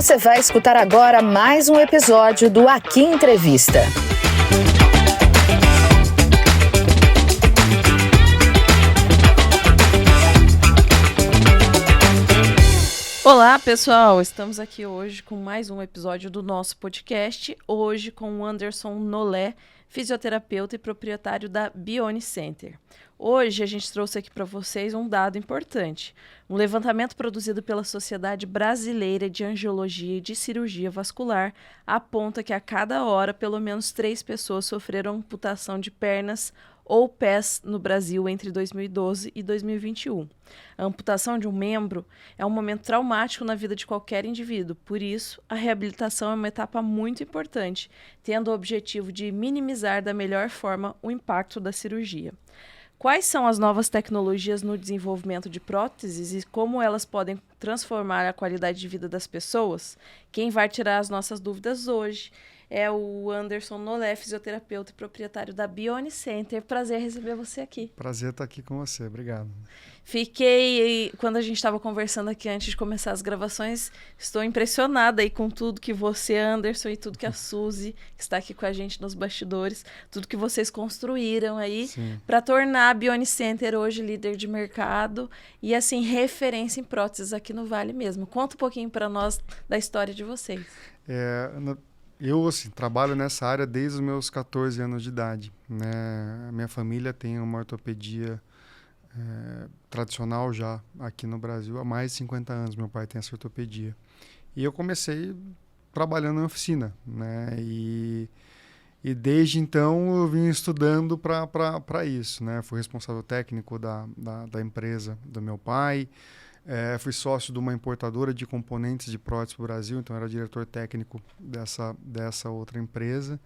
Você vai escutar agora mais um episódio do Aqui Entrevista. Olá, pessoal! Estamos aqui hoje com mais um episódio do nosso podcast, hoje com o Anderson Nolé, fisioterapeuta e proprietário da Bione Center. Hoje a gente trouxe aqui para vocês um dado importante. Um levantamento produzido pela Sociedade Brasileira de Angiologia e de Cirurgia Vascular aponta que a cada hora pelo menos 3 pessoas sofreram amputação de pernas ou pés no Brasil entre 2012 e 2021. A amputação de um membro é um momento traumático na vida de qualquer indivíduo, por isso, a reabilitação é uma etapa muito importante, tendo o objetivo de minimizar da melhor forma o impacto da cirurgia. Quais são as novas tecnologias no desenvolvimento de próteses e como elas podem transformar a qualidade de vida das pessoas? Quem vai tirar as nossas dúvidas hoje é o Anderson Nolé, fisioterapeuta e proprietário da Bione Center. Prazer receber você aqui. Prazer estar aqui com você, obrigado. Quando a gente estava conversando aqui antes de começar as gravações, estou impressionada aí com tudo que você, Anderson, e tudo que a Suzy, que está aqui com a gente nos bastidores, tudo que vocês construíram aí para tornar a Bione Center hoje líder de mercado e, assim, referência em próteses aqui no Vale mesmo. Conta um pouquinho para nós da história de vocês. Eu, trabalho nessa área desde os meus 14 anos de idade, né? A minha família tem uma ortopedia tradicional já aqui no Brasil há mais de 50 anos. Meu pai tem essa ortopedia. E eu comecei trabalhando em oficina, né? E desde então eu vim estudando para isso, né? Fui responsável técnico da empresa do meu pai. Fui sócio de uma importadora de componentes de prótese para o Brasil, então era diretor técnico dessa outra empresa.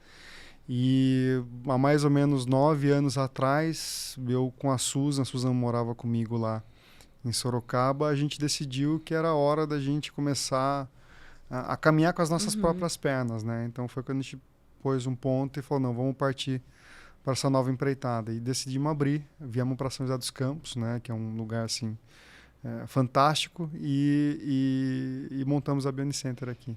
E há mais ou menos 9 anos atrás, eu com a Susan morava comigo lá em Sorocaba, a gente decidiu que era hora da gente começar a caminhar com as nossas próprias pernas, né? Então foi quando a gente pôs um ponto e falou, não, vamos partir para essa nova empreitada. E decidimos abrir, viemos para São José dos Campos, né? Que é um lugar assim fantástico, e montamos a Bione Center aqui.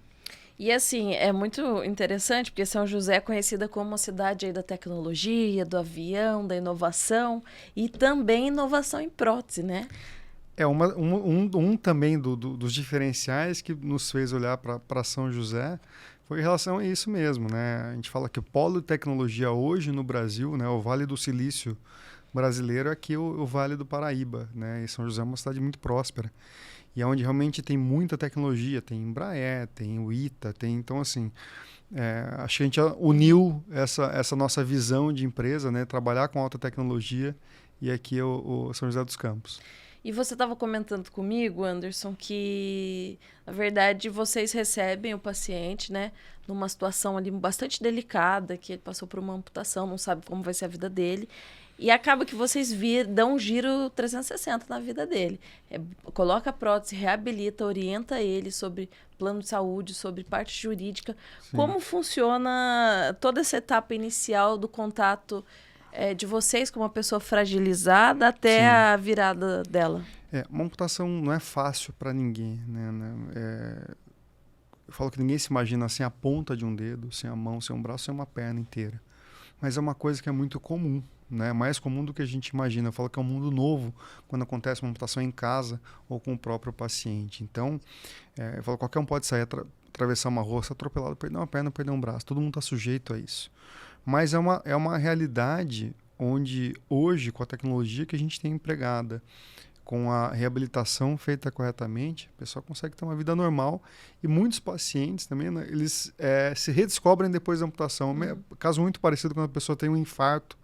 E assim, é muito interessante, porque São José é conhecida como uma cidade aí da tecnologia, do avião, da inovação, e também inovação em prótese, né? Também dos diferenciais que nos fez olhar para São José foi em relação a isso mesmo, né? A gente fala que o polo de tecnologia hoje no Brasil, né, o Vale do Silício brasileiro, é aqui o Vale do Paraíba, né? E São José é uma cidade muito próspera. E é onde realmente tem muita tecnologia, tem Embraer, tem o ITA, então assim, acho que a gente uniu essa nossa visão de empresa, né, trabalhar com alta tecnologia, e aqui é o São José dos Campos. E você estava comentando comigo, Anderson, que na verdade vocês recebem o paciente, né, numa situação ali bastante delicada, que ele passou por uma amputação, não sabe como vai ser a vida dele. E acaba que vocês dão um giro 360 na vida dele. Coloca a prótese, reabilita, orienta ele sobre plano de saúde, sobre parte jurídica. Sim. Como funciona toda essa etapa inicial do contato de vocês com uma pessoa fragilizada até Sim. a virada dela? Uma amputação não é fácil para ninguém, né? Eu falo que ninguém se imagina sem a ponta de um dedo, sem a mão, sem um braço, sem uma perna inteira. Mas é uma coisa que é muito comum. Né? Mais comum do que a gente imagina. Eu falo que é um mundo novo quando acontece uma amputação em casa ou com o próprio paciente. Então, eu falo, qualquer um pode sair, atravessar uma rua, ser atropelado, perder uma perna, perder um braço. Todo mundo está sujeito a isso. Mas é uma realidade onde hoje, com a tecnologia que a gente tem empregada, com a reabilitação feita corretamente, a pessoa consegue ter uma vida normal. E muitos pacientes também, né, eles se redescobrem depois da amputação. Caso muito parecido quando a pessoa tem um infarto,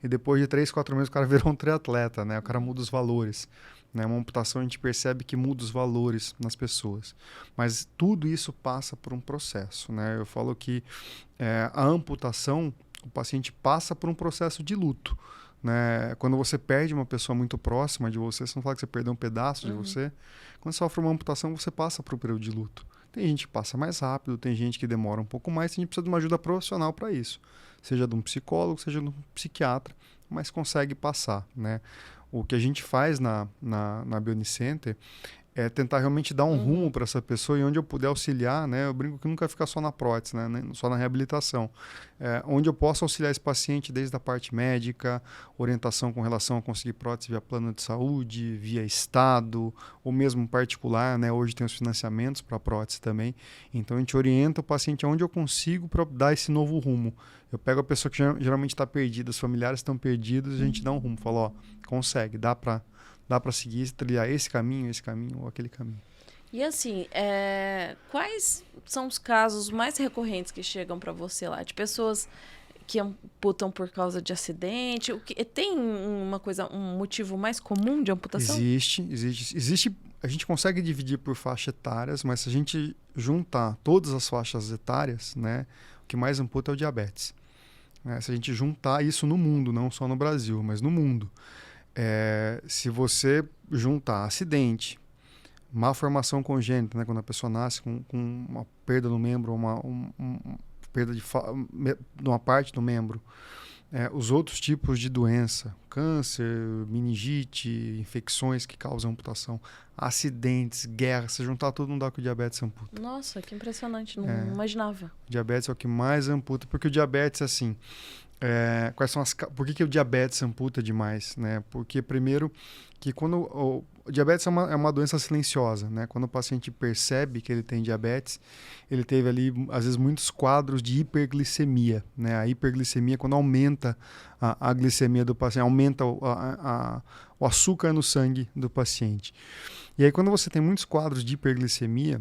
e depois de 3, 4 meses o cara virou um triatleta, né? O cara muda os valores. Né? Uma amputação a gente percebe que muda os valores nas pessoas. Mas tudo isso passa por um processo, né? Eu falo que a amputação, o paciente passa por um processo de luto. Né? Quando você perde uma pessoa muito próxima de você, você não fala que você perdeu um pedaço de você. Quando você sofre uma amputação, você passa por um período de luto. Tem gente que passa mais rápido, tem gente que demora um pouco mais, tem gente que precisa de uma ajuda profissional para isso. Seja de um psicólogo, seja de um psiquiatra, mas consegue passar, né? O que a gente faz na Bione Center é tentar realmente dar um rumo para essa pessoa e onde eu puder auxiliar, né? Eu brinco que nunca fica só na prótese, né? Só na reabilitação. Onde eu posso auxiliar esse paciente desde a parte médica, orientação com relação a conseguir prótese via plano de saúde, via Estado, ou mesmo particular, né? Hoje tem os financiamentos para prótese também. Então a gente orienta o paciente aonde eu consigo para dar esse novo rumo. Eu pego a pessoa que geralmente está perdida, os familiares estão perdidos, e a gente dá um rumo. Fala, ó, consegue, dá para seguir, trilhar esse caminho ou aquele caminho. E assim, quais são os casos mais recorrentes que chegam para você lá? De pessoas que amputam por causa de acidente? Tem um motivo mais comum de amputação? Existe. A gente consegue dividir por faixas etárias, mas se a gente juntar todas as faixas etárias, né, o que mais amputa é o diabetes. Se a gente juntar isso no mundo, não só no Brasil, mas no mundo. Se você juntar acidente, malformação congênita, né, quando a pessoa nasce com uma perda no membro, uma perda de uma parte do membro, os outros tipos de doença, câncer, meningite, infecções que causam amputação, acidentes, guerra, se juntar tudo não dá que o diabetes amputa. Nossa, que impressionante, não imaginava. O diabetes é o que mais amputa, porque o diabetes, assim, por que o diabetes amputa demais, né? Porque, primeiro, que quando o diabetes é uma doença silenciosa, né? Quando o paciente percebe que ele tem diabetes, ele teve ali, às vezes, muitos quadros de hiperglicemia, né? A hiperglicemia, quando aumenta a glicemia do paciente, aumenta o açúcar no sangue do paciente. E aí, quando você tem muitos quadros de hiperglicemia,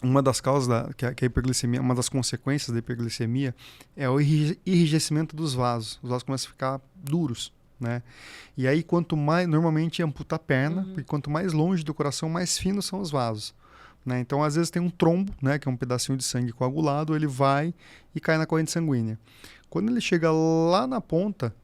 uma das causas que a hiperglicemia, uma das consequências da hiperglicemia é o enrijecimento dos vasos. Os vasos começam a ficar duros, né? E aí, quanto mais, normalmente amputa a perna, porque quanto mais longe do coração, mais finos são os vasos, né? Então, às vezes tem um trombo, né, que é um pedacinho de sangue coagulado, ele vai e cai na corrente sanguínea. Quando ele chega lá na ponta,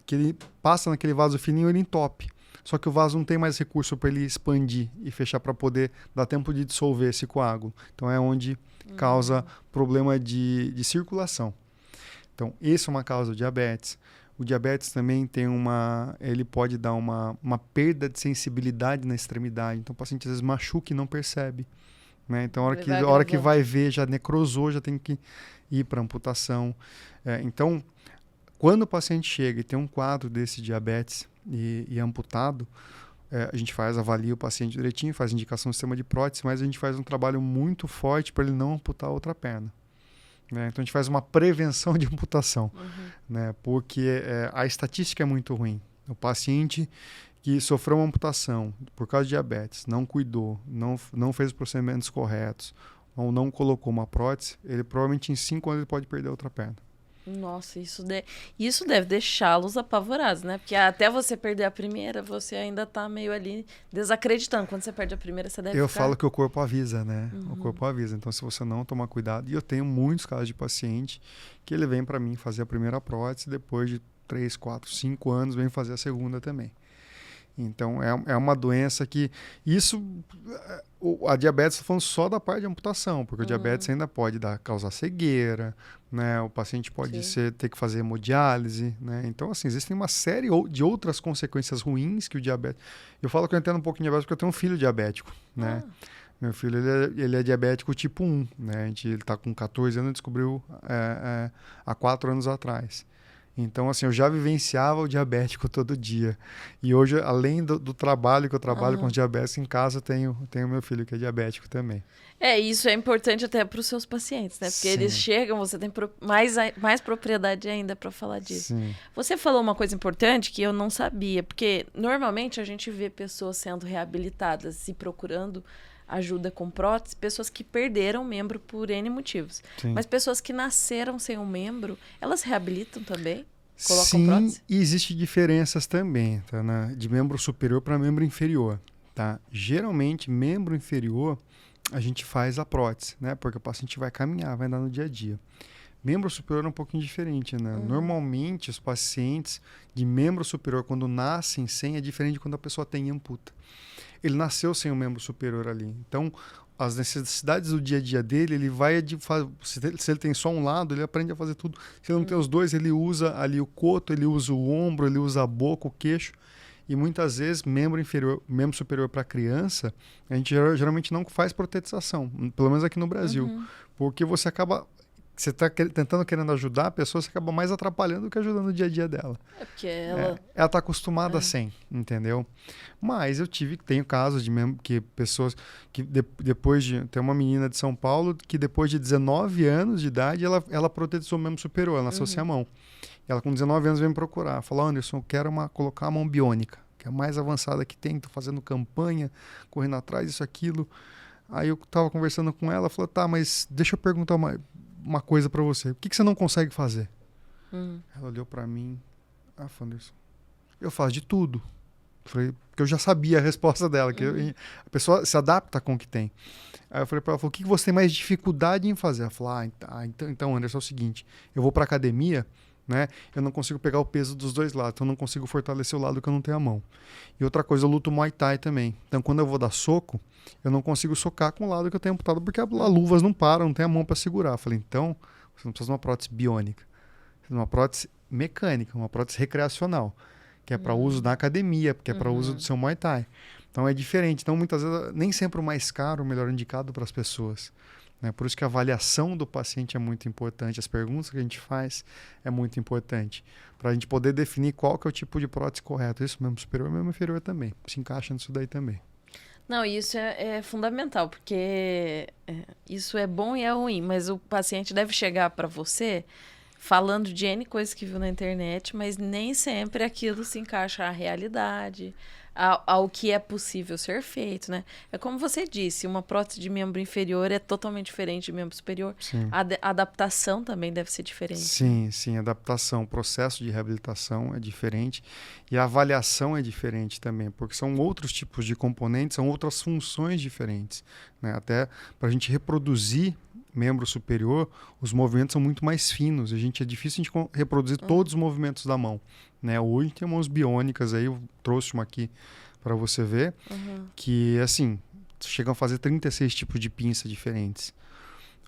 que ele passa naquele vaso fininho, ele entope. Só que o vaso não tem mais recurso para ele expandir e fechar para poder dar tempo de dissolver esse coágulo. Então é onde causa problema de circulação. Então, essa é uma causa do diabetes. O diabetes também ele pode dar uma perda de sensibilidade na extremidade. Então o paciente às vezes machuca e não percebe, né? Então a hora que vai ver, já necrosou, já tem que ir para amputação. Então, quando o paciente chega e tem um quadro desse diabetes e amputado, a gente avalia o paciente direitinho, faz indicação do sistema de prótese, mas a gente faz um trabalho muito forte para ele não amputar a outra perna, né? Então a gente faz uma prevenção de amputação, né? Porque a estatística é muito ruim. O paciente que sofreu uma amputação por causa de diabetes, não cuidou, não fez os procedimentos corretos, ou não colocou uma prótese, ele provavelmente em 5 anos ele pode perder a outra perna. Nossa, isso deve deixá-los apavorados, né? Porque até você perder a primeira, você ainda tá meio ali desacreditando. Quando você perde a primeira, você deve Eu falo que o corpo avisa, né? O corpo avisa. Então, se você não tomar cuidado... E eu tenho muitos casos de paciente que ele vem para mim fazer a primeira prótese, depois de 3, 4, 5 anos vem fazer a segunda também. Então, é uma doença que... A diabetes, estou falando só da parte de amputação, porque o diabetes ainda pode causar cegueira, né? O paciente pode ter que fazer hemodiálise, né? Então, assim, existem uma série de outras consequências ruins que o diabetes... Eu falo que eu entendo um pouco em diabetes porque eu tenho um filho diabético, né? Meu filho, ele é diabético tipo 1, né? Ele está com 14 anos e descobriu há 4 anos atrás. Então, assim, eu já vivenciava o diabético todo dia. E hoje, além do trabalho que eu trabalho com diabetes, em casa tenho meu filho que é diabético também. Isso é importante até para os seus pacientes, né? Porque eles chegam, você tem mais propriedade ainda para falar disso. Sim. Você falou uma coisa importante que eu não sabia, porque normalmente a gente vê pessoas sendo reabilitadas e procurando ajuda com prótese, pessoas que perderam membro por N motivos. Sim. Mas pessoas que nasceram sem um membro, elas reabilitam também? Colocam prótese? Sim, e existem diferenças também, tá, né? De membro superior para membro inferior, tá? Geralmente, membro inferior, a gente faz a prótese, né? Porque o paciente vai caminhar, vai andar no dia a dia. Membro superior é um pouquinho diferente, né? Normalmente, os pacientes de membro superior, quando nascem sem, é diferente de quando a pessoa tem e amputa. Ele nasceu sem o membro superior ali. Então, as necessidades do dia a dia dele, ele vai... Se ele tem só um lado, ele aprende a fazer tudo. Se ele não tem os dois, ele usa ali o coto, ele usa o ombro, ele usa a boca, o queixo. E muitas vezes, membro superior para criança, a gente geralmente não faz protetização, pelo menos aqui no Brasil. Porque você está querendo ajudar a pessoa, você acaba mais atrapalhando do que ajudando no dia a dia dela. É porque ela está acostumada sem, entendeu? Mas tenho casos de pessoas que depois de... Tem uma menina de São Paulo que depois de 19 anos de idade, ela protetizou o membro superior, ela nasceu sem a mão. Ela com 19 anos veio me procurar, falou: Anderson, eu quero colocar a mão biônica, que é a mais avançada que tem, tô fazendo campanha, correndo atrás, isso, aquilo. Aí eu tava conversando com ela, falou: tá, mas deixa eu perguntar uma coisa para você. O que você não consegue fazer? Ela olhou para mim: Anderson, eu faço de tudo. Falei, porque eu já sabia a resposta dela, que a pessoa se adapta com o que tem. Aí eu falei para ela: o que você tem mais dificuldade em fazer? Ela falou: então Anderson, é o seguinte, eu vou para academia, né? Eu não consigo pegar o peso dos dois lados, então eu não consigo fortalecer o lado que eu não tenho a mão. E outra coisa, eu luto Muay Thai também. Então quando eu vou dar soco, eu não consigo socar com o lado que eu tenho amputado, porque as luvas não param, não tem a mão para segurar. Eu falei: então, você não precisa de uma prótese biônica, você precisa de uma prótese mecânica, uma prótese recreacional, que é para uso na academia, porque é para uso do seu Muay Thai. Então é diferente. Então muitas vezes, nem sempre o mais caro, o melhor indicado para as pessoas. Né? Por isso que a avaliação do paciente é muito importante, as perguntas que a gente faz é muito importante, para a gente poder definir qual que é o tipo de prótese correto. Isso mesmo superior e mesmo inferior também, se encaixa nisso daí também. Não, isso é fundamental, porque isso é bom e é ruim, mas o paciente deve chegar para você falando de N coisas que viu na internet, mas nem sempre aquilo se encaixa à realidade, ao que é possível ser feito, né? É como você disse, uma prótese de membro inferior é totalmente diferente de membro superior. Sim. A adaptação também deve ser diferente. Sim, adaptação, o processo de reabilitação é diferente e a avaliação é diferente também, porque são outros tipos de componentes, são outras funções diferentes, né? Até para a gente reproduzir membro superior, os movimentos são muito mais finos. É difícil a gente reproduzir todos os movimentos da mão, né? Hoje tem mãos biônicas aí, eu trouxe uma aqui para você ver, que assim, chegam a fazer 36 tipos de pinça diferentes.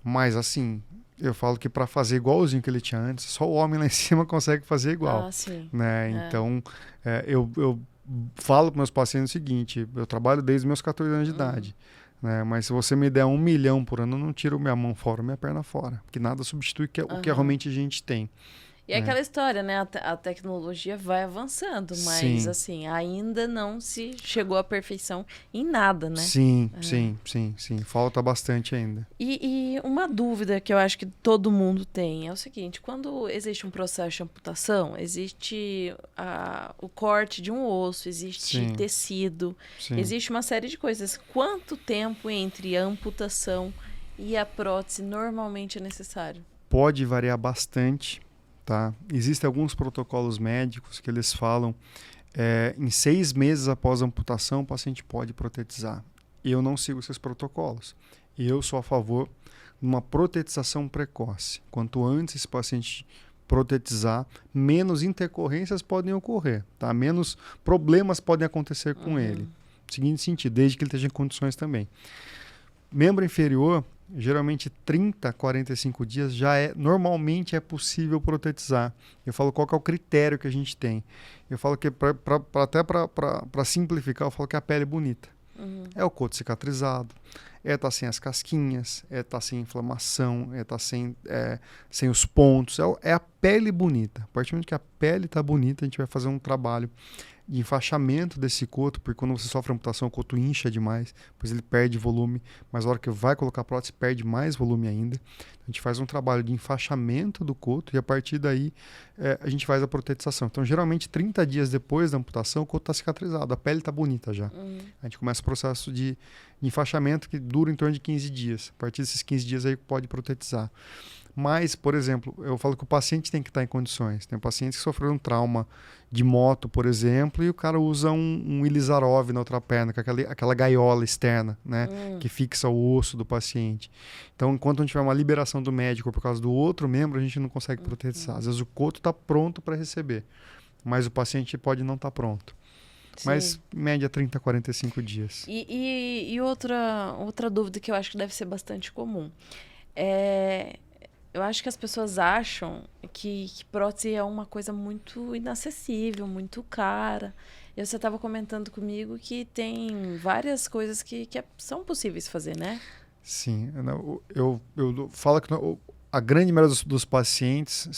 Mas assim, eu falo que para fazer igualzinho que ele tinha antes, só o homem lá em cima consegue fazer igual. Sim. Né? Então, eu falo para meus pacientes o seguinte: eu trabalho desde meus 14 anos de idade. Né? Mas se você me der 1 milhão por ano, eu não tiro minha mão fora, minha perna fora. Porque nada substitui o que realmente a gente tem. E é aquela história, né? A tecnologia vai avançando, mas assim, ainda não se chegou à perfeição em nada, né? Sim. Falta bastante ainda. E uma dúvida que eu acho que todo mundo tem é o seguinte: quando existe um processo de amputação, existe o corte de um osso, existe tecido, existe uma série de coisas. Quanto tempo entre a amputação e a prótese normalmente é necessário? Pode variar bastante. Tá? Existem alguns protocolos médicos que eles falam em 6 meses após a amputação o paciente pode protetizar. Eu não sigo esses protocolos. Eu sou a favor de uma protetização precoce. Quanto antes esse paciente protetizar, menos intercorrências podem ocorrer, tá? Menos problemas podem acontecer com ele. Seguinte sentido, desde que ele esteja em condições também. Membro inferior, geralmente 30 a 45 dias normalmente é possível protetizar. Eu falo qual que é o critério que a gente tem. Eu falo que até para simplificar, eu falo que a pele é bonita. É o coto cicatrizado, estar sem as casquinhas, estar sem inflamação, estar sem os pontos. É a pele bonita. A partir do momento que a pele está bonita, a gente vai fazer um trabalho de enfaixamento desse coto, porque quando você sofre amputação, o coto incha demais, pois ele perde volume, mas na hora que vai colocar a prótese, perde mais volume ainda. A gente faz um trabalho de enfaixamento do coto e a partir daí a gente faz a protetização. Então, geralmente, 30 dias depois da amputação, o coto está cicatrizado, a pele está bonita já. A gente começa o processo de enfaixamento que dura em torno de 15 dias. A partir desses 15 dias aí pode protetizar. Mas, por exemplo, eu falo que o paciente tem que estar em condições. Tem pacientes que sofreram um trauma de moto, por exemplo, e o cara usa um Ilizarov na outra perna, com aquela gaiola externa, né, que fixa o osso do paciente. Então, enquanto não tiver uma liberação do médico por causa do outro membro, a gente não consegue protetizar. Às vezes o coto está pronto para receber, mas o paciente pode não estar pronto. Mas, em média, 30 a 45 dias. E outra dúvida que eu acho que deve ser bastante comum. eu acho que as pessoas acham que prótese é uma coisa muito inacessível, muito cara. E você estava comentando comigo que tem várias coisas que são possíveis fazer, né? Sim, eu falo que a grande maioria dos pacientes,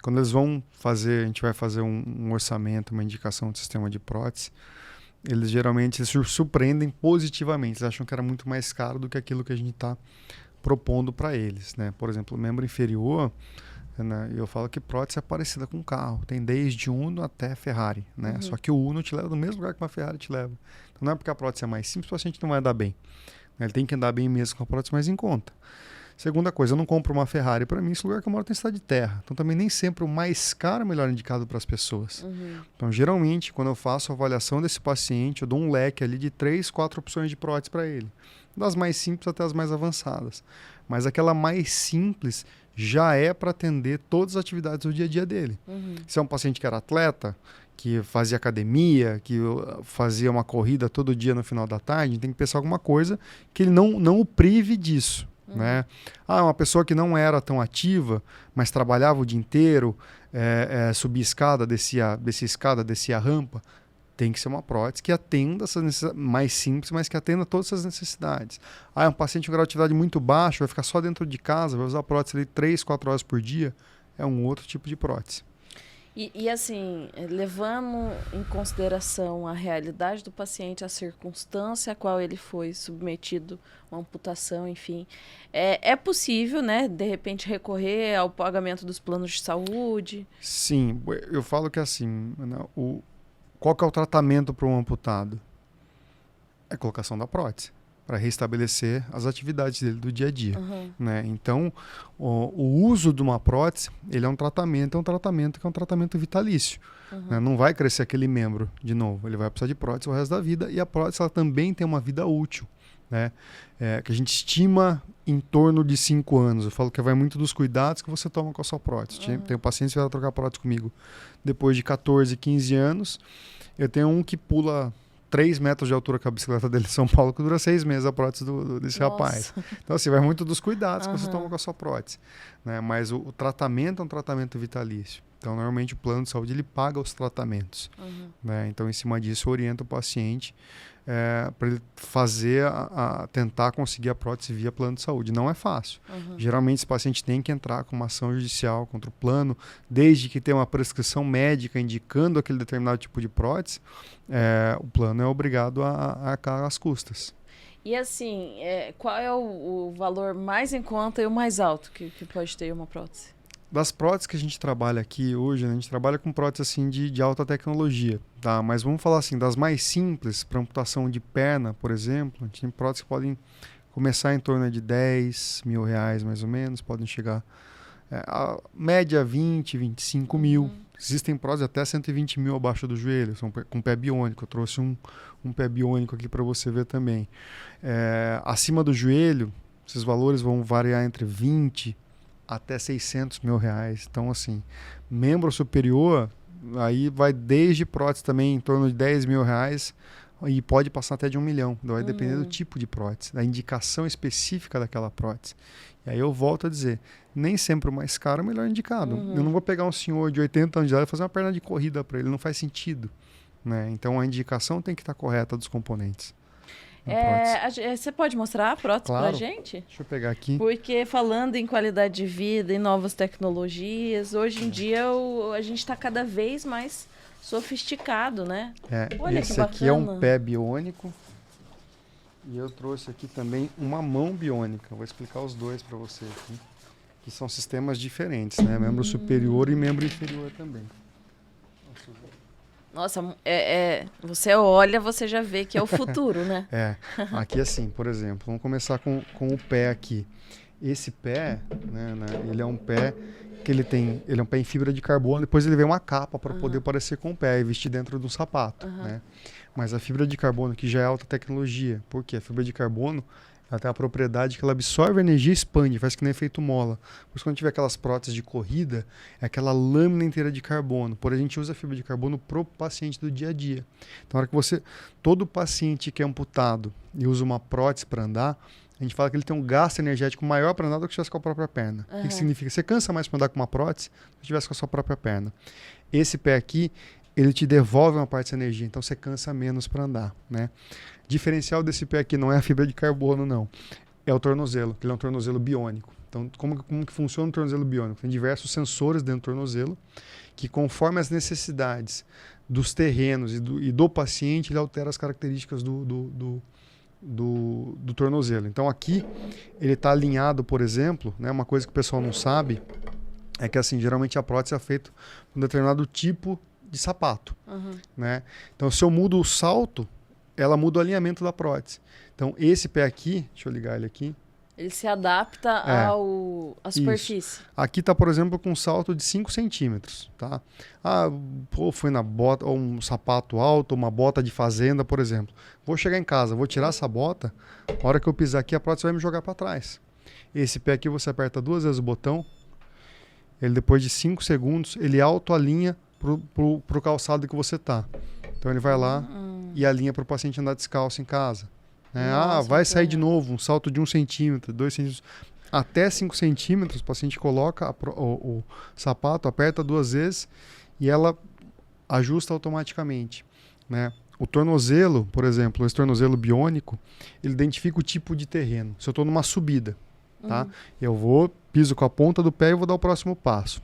quando eles vão fazer, a gente vai fazer um orçamento, uma indicação de sistema de prótese, eles geralmente se surpreendem positivamente, eles acham que era muito mais caro do que aquilo que a gente está propondo para eles, né? Por exemplo, o membro inferior, né, eu falo que prótese é parecida com carro, tem desde Uno até Ferrari, né? Só que o Uno te leva no mesmo lugar que uma Ferrari te leva. Então não é porque a prótese é mais simples, o paciente não vai andar bem. Ele tem que andar bem mesmo com a prótese mais em conta. Segunda coisa, eu não compro uma Ferrari para mim, esse lugar que eu moro tem cidade de terra. Então também nem sempre o mais caro é o melhor indicado para as pessoas. Então geralmente, quando eu faço a avaliação desse paciente, eu dou um leque ali de 3, 4 opções de prótese para ele. Das mais simples até as mais avançadas. Mas aquela mais simples já é para atender todas as atividades do dia a dia dele. Se é um paciente que era atleta, que fazia academia, que fazia uma corrida todo dia no final da tarde, a gente tem que pensar alguma coisa que ele não o prive disso. Né? Uma pessoa que não era tão ativa, mas trabalhava o dia inteiro, subia escada, descia a rampa, tem que ser uma prótese que atenda essas necessidades mais simples, mas que atenda todas essas necessidades. Um paciente com grau de atividade muito baixo, vai ficar só dentro de casa, vai usar a prótese ali 3, 4 horas por dia, é um outro tipo de prótese. E assim, levando em consideração a realidade do paciente, a circunstância a qual ele foi submetido, uma amputação, enfim, é possível, né, de repente recorrer ao pagamento dos planos de saúde? Sim, eu falo que assim, qual que é o tratamento para um amputado? É a colocação da prótese, para restabelecer as atividades dele do dia a dia. Né? Então, o uso de uma prótese, ele é um tratamento que é um tratamento vitalício. Né? Não vai crescer aquele membro de novo, ele vai precisar de prótese o resto da vida, e a prótese ela também tem uma vida útil, né? Que a gente estima em torno de 5 anos. Eu falo que vai muito dos cuidados que você toma com a sua prótese. Tem um paciente que vai trocar prótese comigo depois de 14, 15 anos. Eu tenho um que pula 3 metros de altura com a bicicleta dele em São Paulo, que dura 6 meses a prótese desse rapaz. Então, assim, vai muito dos cuidados que você toma com a sua prótese. Né? Mas o tratamento é um tratamento vitalício. Então, normalmente, o plano de saúde ele paga os tratamentos. Né? Então, em cima disso, eu oriento o paciente para ele fazer, tentar conseguir a prótese via plano de saúde. Não é fácil. Geralmente, esse paciente tem que entrar com uma ação judicial contra o plano, desde que tenha uma prescrição médica indicando aquele determinado tipo de prótese, o plano é obrigado a arcar as custas. E assim, qual é o valor mais em conta e o mais alto que pode ter uma prótese? Das próteses que a gente trabalha aqui hoje, né, a gente trabalha com próteses assim, de alta tecnologia, tá? Mas vamos falar assim, das mais simples, para amputação de perna, por exemplo, a gente tem próteses que podem começar em torno de R$10 mil, mais ou menos, podem chegar a média 20, 25 mil. Existem próteses até 120 mil abaixo do joelho, são com pé biônico. Eu trouxe um pé biônico aqui para você ver também. Acima do joelho, esses valores vão variar entre 20 até R$600 mil. Então, assim, membro superior, aí vai desde prótese também em torno de R$10 mil e pode passar até de R$1 milhão. Vai depender do tipo de prótese, da indicação específica daquela prótese. E aí eu volto a dizer, nem sempre o mais caro é o melhor indicado. Eu não vou pegar um senhor de 80 anos de idade e fazer uma perna de corrida para ele, não faz sentido. Né? Então a indicação tem que estar correta dos componentes. Você pode mostrar a prótese Claro. pra gente? Deixa eu pegar aqui. Porque falando em qualidade de vida, em novas tecnologias, hoje em dia a gente está cada vez mais sofisticado, né? Olha Esse que bacana. aqui é um pé biônico e eu trouxe aqui também uma mão biônica. Vou explicar os dois para você aqui, que são sistemas diferentes, né? Membro superior e membro inferior também. Nossa, você olha, você já vê que é o futuro, né? Aqui assim, por exemplo, vamos começar com o pé aqui. Esse pé, né, ele é um pé que ele é um pé em fibra de carbono, depois ele vem uma capa para poder parecer com o pé e vestir dentro de um sapato, né? Mas a fibra de carbono, que já é alta tecnologia, porque a fibra de carbono ela tem a propriedade que ela absorve energia e expande, faz que nem efeito mola. Por isso, quando tiver aquelas próteses de corrida, é aquela lâmina inteira de carbono. Porém, a gente usa a fibra de carbono pro paciente do dia a dia. Então, na hora que todo paciente que é amputado e usa uma prótese para andar, a gente fala que ele tem um gasto energético maior para andar do que se tivesse com a própria perna. O que significa? Você cansa mais para andar com uma prótese do que se tivesse com a sua própria perna. Esse pé aqui, ele te devolve uma parte dessa energia, então você cansa menos para andar, né? Diferencial desse pé aqui não é a fibra de carbono, não. É o tornozelo, que ele é um tornozelo biônico. Então, como que funciona o tornozelo biônico? Tem diversos sensores dentro do tornozelo que, conforme as necessidades dos terrenos e do paciente, ele altera as características do tornozelo. Então, aqui, ele está alinhado, por exemplo, né, uma coisa que o pessoal não sabe, é que, assim, geralmente a prótese é feita com um determinado tipo de sapato, né? Então, se eu mudo o salto, ela muda o alinhamento da prótese. Então, esse pé aqui, deixa eu ligar ele aqui. Ele se adapta à superfície. Isso. Aqui está, por exemplo, com um salto de 5 centímetros, tá? Foi na bota, ou um sapato alto, uma bota de fazenda, por exemplo. Vou chegar em casa, vou tirar essa bota, a hora que eu pisar aqui, a prótese vai me jogar para trás. Esse pé aqui, você aperta 2 vezes o botão, ele depois de 5 segundos, ele autoalinha pro calçado que você tá. Então ele vai lá e alinha para o paciente andar descalço em casa. Nossa, vai sair de novo, um salto de 1 centímetro, 2 centímetros, até 5 centímetros, o paciente coloca o sapato, aperta 2 vezes e ela ajusta automaticamente, né? O tornozelo, por exemplo, esse tornozelo biônico, ele identifica o tipo de terreno. Se eu estou numa subida, tá? Eu piso com a ponta do pé e vou dar o próximo passo.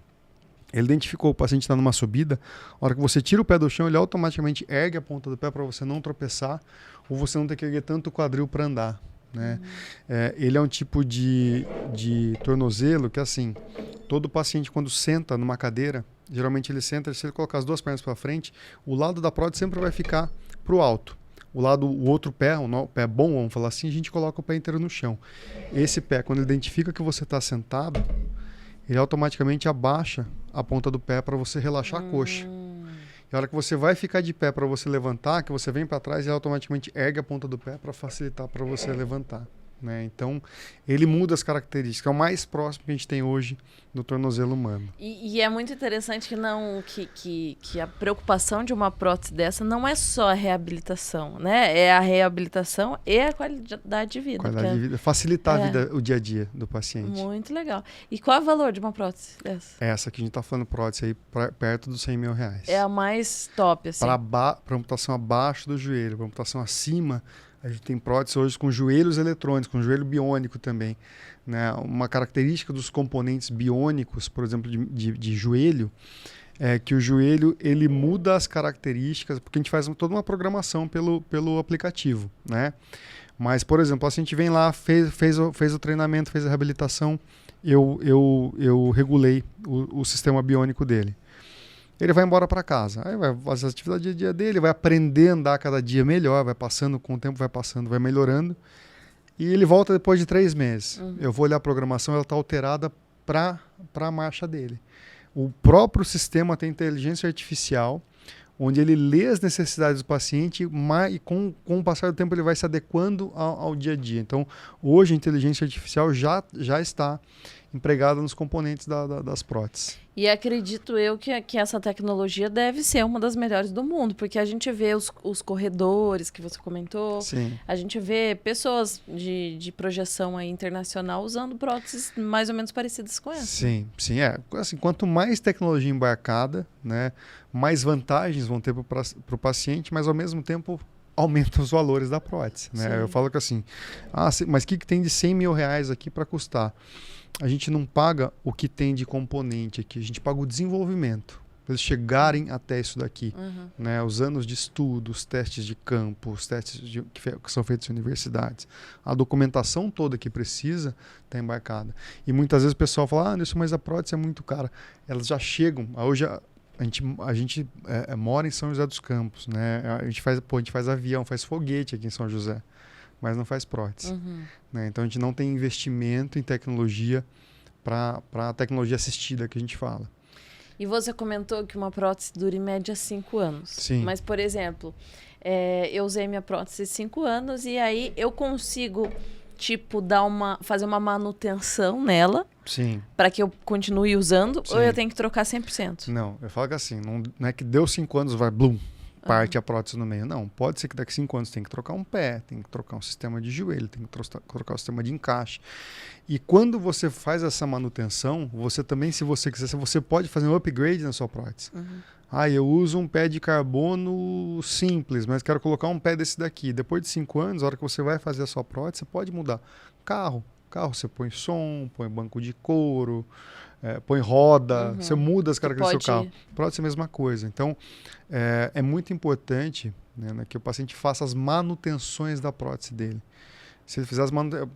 Ele identificou o paciente está numa subida, a hora que você tira o pé do chão, ele automaticamente ergue a ponta do pé para você não tropeçar ou você não ter que erguer tanto o quadril para andar, né? Ele é um tipo de tornozelo que, assim, todo paciente quando senta numa cadeira, geralmente ele senta, se ele colocar as 2 pernas para frente, o lado da prótese sempre vai ficar para o alto. O outro pé, o pé bom, vamos falar assim, a gente coloca o pé inteiro no chão. Esse pé, quando ele identifica que você está sentado, ele automaticamente abaixa a ponta do pé para você relaxar a coxa. E a hora que você vai ficar de pé para você levantar, que você vem para trás, ele automaticamente ergue a ponta do pé para facilitar para você levantar, né? Então, ele muda as características. É o mais próximo que a gente tem hoje do tornozelo humano. E é muito interessante que a preocupação de uma prótese dessa não é só a reabilitação, né? É a reabilitação e a qualidade de vida. Qualidade de vida, facilitar a vida, o dia a dia do paciente. Muito legal. E qual é o valor de uma prótese dessa? Essa que a gente está falando, prótese aí, perto dos 100 mil reais. É a mais top, assim. Para amputação abaixo do joelho, para amputação acima, a gente tem prótese hoje com joelhos eletrônicos, com joelho biônico também, né? Uma característica dos componentes biônicos, por exemplo, de joelho, é que o joelho ele muda as características, porque a gente faz toda uma programação pelo aplicativo, né? Mas, por exemplo, a gente vem lá, fez o treinamento, fez a reabilitação, eu regulei o sistema biônico dele. Ele vai embora para casa, aí vai fazer as atividades do dia a dia dele, vai aprender a andar cada dia melhor, vai passando, com o tempo vai passando, vai melhorando, e ele volta depois de 3 meses. Eu vou olhar a programação, ela está alterada para a marcha dele. O próprio sistema tem inteligência artificial, onde ele lê as necessidades do paciente e com o passar do tempo ele vai se adequando ao dia a dia. Então, hoje a inteligência artificial já está empregada nos componentes das próteses. E acredito eu que essa tecnologia deve ser uma das melhores do mundo, porque a gente vê os corredores que você comentou, Sim. A gente vê pessoas de projeção aí internacional usando próteses mais ou menos parecidas com essa. Sim. Assim, quanto mais tecnologia embarcada, né, mais vantagens vão ter para o paciente, mas ao mesmo tempo aumenta os valores da prótese, né? Eu falo que assim, mas o que tem de 100 mil reais aqui para custar? A gente não paga o que tem de componente aqui, a gente paga o desenvolvimento, para eles chegarem até isso daqui, né? Os anos de estudo, os testes de campo, os testes que são feitos em universidades, a documentação toda que precisa está embarcada. E muitas vezes o pessoal fala, mas a prótese é muito cara. Elas já chegam, hoje a gente mora em São José dos Campos, né? A gente faz avião, faz foguete aqui em São José, mas não faz prótese, né? Então a gente não tem investimento em tecnologia para a tecnologia assistida que a gente fala. E você comentou que uma prótese dura em média 5 anos. Sim. Mas, por exemplo, eu usei minha prótese 5 anos e aí eu consigo, fazer uma manutenção nela. Sim. Para que eu continue usando. Sim. Ou eu tenho que trocar 100%? Não, eu falo que assim, não é que deu 5 anos, vai blum, parte a prótese no meio. Não, pode ser que daqui a 5 anos tem que trocar um pé, tem que trocar um sistema de joelho, tem que trocar o sistema de encaixe. E quando você faz essa manutenção, você também, se você quiser, você pode fazer um upgrade na sua prótese. Eu uso um pé de carbono simples, mas quero colocar um pé desse daqui. Depois de 5 anos, a hora que você vai fazer a sua prótese, você pode mudar. Carro você põe som, põe banco de couro, põe roda, você muda as características do seu carro. Prótese é a mesma coisa. Então, é muito importante, né, que o paciente faça as manutenções da prótese dele. Se ele fizer as manutenções...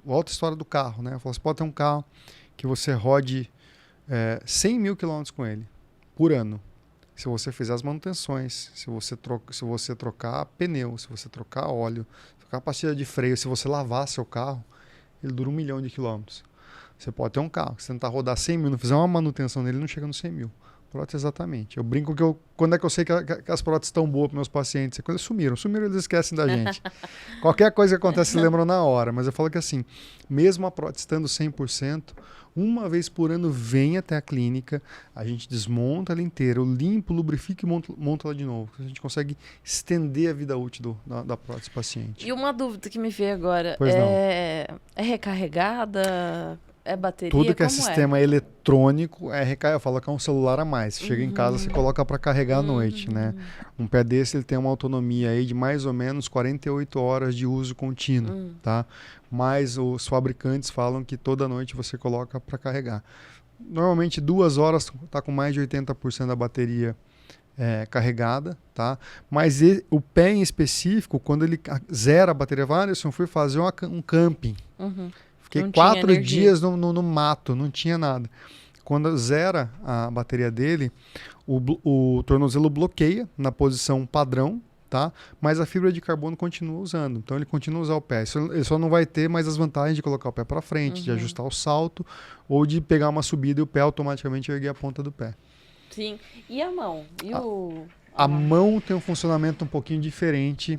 Volta a história do carro, né? Você pode ter um carro que você rode 100 mil quilômetros com ele por ano. Se você fizer as manutenções, se você trocar pneu, se você trocar óleo, trocar pastilha de freio, se você lavar seu carro, ele dura 1 milhão de quilômetros. Você pode ter um carro, se tentar rodar 100 mil, não fizer uma manutenção nele, não chega nos 100 mil. Prótese, exatamente. Eu brinco que quando é que eu sei que as próteses estão boas para meus pacientes? É quando eles sumiram, eles esquecem da gente. Qualquer coisa que acontece, eles lembram na hora. Mas eu falo que assim, mesmo a prótese estando 100%, uma vez por ano vem até a clínica, a gente desmonta ela inteira, eu limpo, lubrifico e monto ela de novo. A gente consegue estender a vida útil da prótese paciente. E uma dúvida que me veio agora, Pois é recarregada? É bateria? Tudo que é Como sistema eletrônico eu falo que é um celular a mais. Você chega em casa, você coloca para carregar à noite, né? Um pé desse ele tem uma autonomia aí de mais ou menos 48 horas de uso contínuo, tá? Mas os fabricantes falam que toda noite você coloca para carregar. Normalmente 2 horas está com mais de 80% da bateria carregada, tá? Mas o pé em específico, quando ele zera a bateria, eu fui fazer um camping. Fiquei 4 dias no mato, não tinha nada. Quando zera a bateria dele, o tornozelo bloqueia na posição padrão, tá? Mas a fibra de carbono continua usando. Então ele continua a usar o pé. Ele só não vai ter mais as vantagens de colocar o pé para frente, de ajustar o salto, ou de pegar uma subida e o pé automaticamente erguer a ponta do pé. Sim. E a mão? A mão tem um funcionamento um pouquinho diferente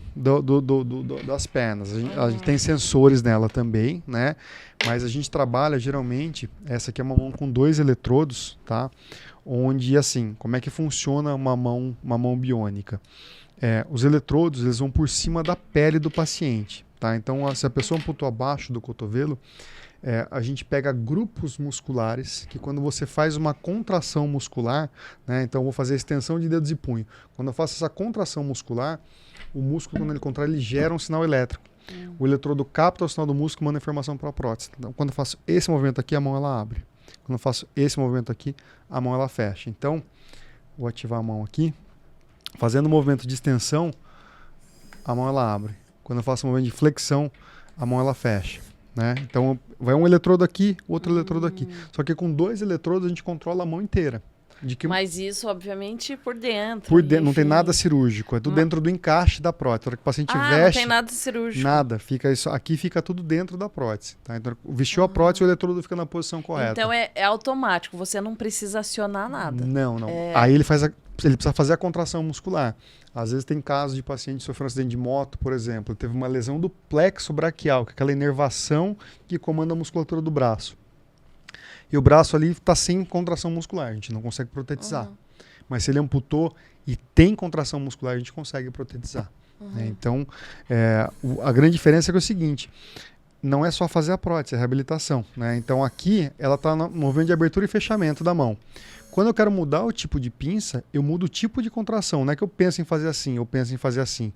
das pernas. A gente tem sensores nela também, né? Mas a gente trabalha geralmente, essa aqui é uma mão com 2 eletrodos, tá? Onde, assim, como é que funciona uma mão biônica? Os eletrodos, eles vão por cima da pele do paciente, tá? Então, se a pessoa amputou abaixo do cotovelo, a gente pega grupos musculares que quando você faz uma contração muscular, né, então eu vou fazer extensão de dedos e punho. Quando eu faço essa contração muscular, o músculo, quando ele contrai, ele gera um sinal elétrico. O eletrodo capta o sinal do músculo e manda informação para a prótese. Então, quando eu faço esse movimento aqui, a mão ela abre. Quando eu faço esse movimento aqui, a mão ela fecha. Então, vou ativar a mão aqui. Fazendo o movimento de extensão, a mão ela abre. Quando eu faço o movimento de flexão, a mão ela fecha. Né? Então vai um eletrodo aqui, outro eletrodo aqui. Só que com 2 eletrodos a gente controla a mão inteira. Mas isso, obviamente, por dentro. Por dentro, não tem nada cirúrgico. É tudo dentro do encaixe da prótese. A hora que o paciente veste... não tem nada cirúrgico. Nada. Aqui fica tudo dentro da prótese. Tá? Então, vestiu a prótese, o eletrodo fica na posição correta. Então é automático, você não precisa acionar nada. Não. Aí ele precisa fazer a contração muscular. Às vezes tem casos de paciente que sofreu um acidente de moto, por exemplo. Ele teve uma lesão do plexo braquial, que é aquela inervação que comanda a musculatura do braço. E o braço ali está sem contração muscular, a gente não consegue protetizar. Mas se ele amputou e tem contração muscular, a gente consegue protetizar. Né? Então, a grande diferença é o seguinte, não é só fazer a prótese, é a reabilitação. Né? Então aqui, ela está no movimento de abertura e fechamento da mão. Quando eu quero mudar o tipo de pinça, eu mudo o tipo de contração. Não é que eu penso em fazer assim, eu penso em fazer assim.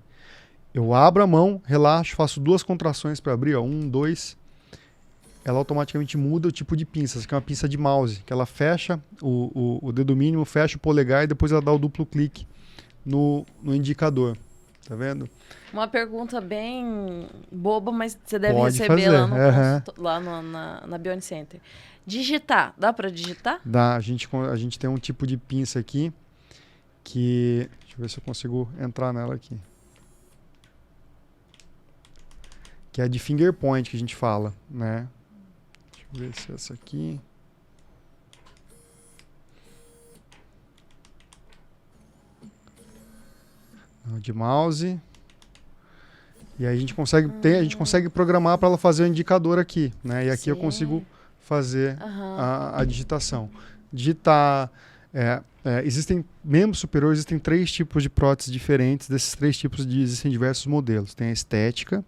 Eu abro a mão, relaxo, faço 2 contrações para abrir, 1, 2... ela automaticamente muda o tipo de pinça, que é uma pinça de mouse, que ela fecha o dedo mínimo, fecha o polegar e depois ela dá o duplo clique no indicador. Tá vendo? Uma pergunta bem boba, mas você deve Pode receber fazer. lá na Bione Center. Digitar, dá para digitar? Dá, a gente tem um tipo de pinça aqui que... Deixa eu ver se eu consigo entrar nela aqui. Que é de finger point que a gente fala, né? Deixa eu ver se é essa aqui. De mouse. E aí a gente consegue programar para ela fazer o indicador aqui, né? E aqui eu consigo fazer a digitação. Digitar, Existem, membro superior, existem 3 tipos de próteses diferentes. Desses 3 tipos existem diversos modelos. Tem a estética,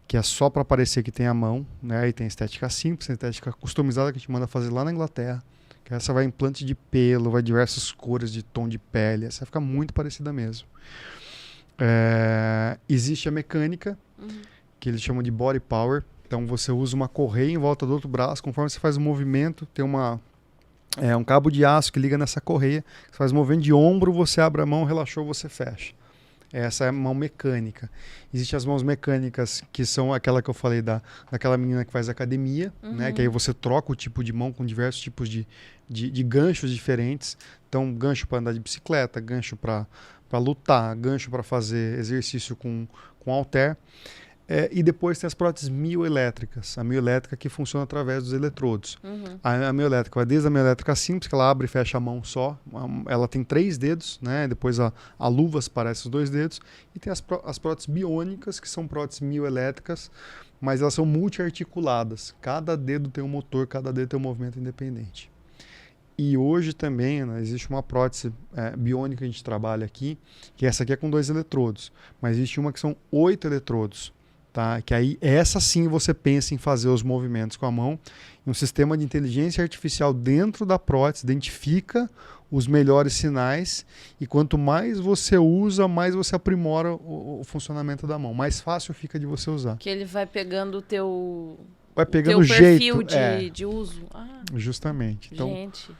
que é só para parecer que tem a mão, né? E tem a estética simples, tem a estética customizada que a gente manda fazer lá na Inglaterra. Que essa vai implante de pelo, vai diversas cores de tom de pele. Essa fica muito parecida mesmo. Existe a mecânica, que eles chamam de body power. Então você usa uma correia em volta do outro braço, conforme você faz o movimento, tem um cabo de aço que liga nessa correia. Você faz o movimento de ombro, você abre a mão, relaxou, você fecha. Essa é a mão mecânica. Existem as mãos mecânicas, que são aquela que eu falei daquela menina que faz academia, né? Que aí você troca o tipo de mão com diversos tipos de ganchos diferentes. Então, gancho para andar de bicicleta, gancho para lutar, gancho para fazer exercício com halter. E depois tem as próteses mioelétricas. A mioelétrica que funciona através dos eletrodos. A mioelétrica vai desde a mioelétrica simples, que ela abre e fecha a mão só. Ela tem 3 dedos, né? Depois a luva parece os 2 dedos. E tem as próteses biônicas, que são próteses mioelétricas, mas elas são multiarticuladas. Cada dedo tem um motor, cada dedo tem um movimento independente. E hoje também, né, existe uma prótese biônica que a gente trabalha aqui, que essa aqui é com 2 eletrodos. Mas existe uma que são 8 eletrodos. Tá? Que aí essa sim você pensa em fazer os movimentos com a mão. Um sistema de inteligência artificial dentro da prótese identifica os melhores sinais, e quanto mais você usa, mais você aprimora o funcionamento da mão. Mais fácil fica de você usar. Que ele vai pegando o teu perfil de uso. Justamente. Então, gente,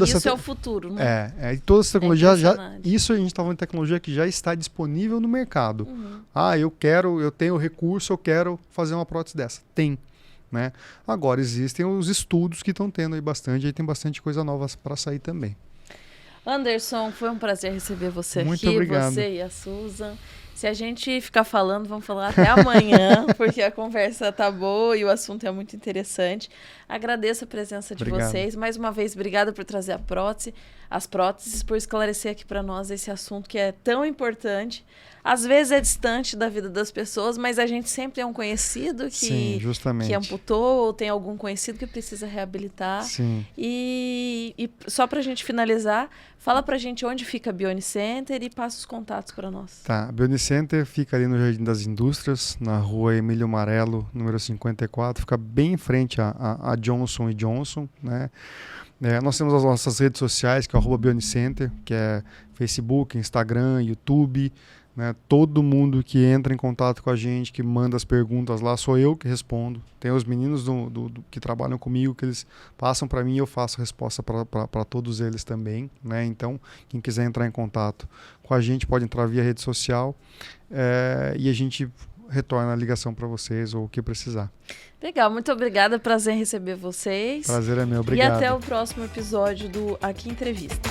isso é o futuro, né? E toda essa tecnologia isso a gente está falando de tecnologia que já está disponível no mercado. Eu tenho recurso, eu quero fazer uma prótese dessa. Tem, né? Agora existem os estudos que estão tendo aí bastante, aí tem bastante coisa nova para sair também. Anderson, foi um prazer receber você Muito aqui, obrigado. Você e a Susan. Se a gente ficar falando, vamos falar até amanhã, porque a conversa tá boa e o assunto é muito interessante. Agradeço a presença de vocês. Mais uma vez, obrigada por trazer as próteses, por esclarecer aqui para nós esse assunto que é tão importante. Às vezes é distante da vida das pessoas, mas a gente sempre é um conhecido que amputou, ou tem algum conhecido que precisa reabilitar. Sim. E só para a gente finalizar, fala para a gente onde fica a Bione Center e passa os contatos para nós. Tá, a Bione Center fica ali no Jardim das Indústrias, na rua Emílio Marello, número 54, fica bem em frente a Johnson & Johnson, né? Nós temos as nossas redes sociais, que é o @Bione Center, que é Facebook, Instagram, YouTube, né? Todo mundo que entra em contato com a gente, que manda as perguntas lá, sou eu que respondo. Tem os meninos que trabalham comigo, que eles passam para mim e eu faço resposta para todos eles também, né? Então, quem quiser entrar em contato com a gente pode entrar via rede social e a gente retorna a ligação para vocês ou o que precisar. Legal, muito obrigada, prazer em receber vocês. Prazer é meu, obrigado. E até o próximo episódio do Aqui Entrevista.